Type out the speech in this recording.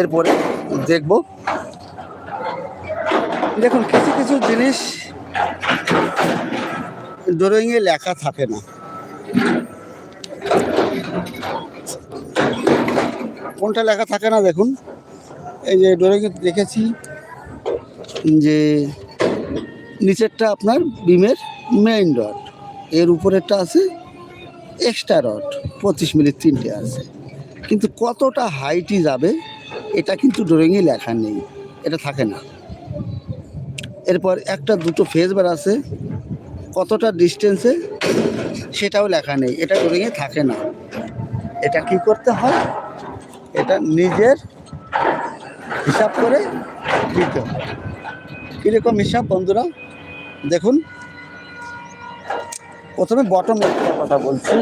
এরপরে দেখব। দেখুন, কিছু কিছু জিনিস ড্রয়িংয়ে লেখা থাকে না। কোনটা লেখা থাকে না দেখুন, এই যে ড্রয়িংয়ে দেখেছি যে নিচেরটা আপনার বিমের মেইন রড, এর উপরেরটা আছে এক্সট্রা রড 25 মিলি 3টে আছে, কিন্তু কতটা হাইটই যাবে এটা কিন্তু ড্রয়িংয়ে লেখা নেই, এটা থাকে না। এরপর একটা দুটো ফেজ বার আছে, কতটা ডিস্টেন্সে সেটাও লেখা নেই, এটা ড্রয়িংয়ে থাকে না। এটা কি করতে হয়, এটা নিজের হিসাব করে দিতে হয়। কীরকম হিসাব বন্ধুরা দেখুন, প্রথমে বটম লেগটার কথা বলছি।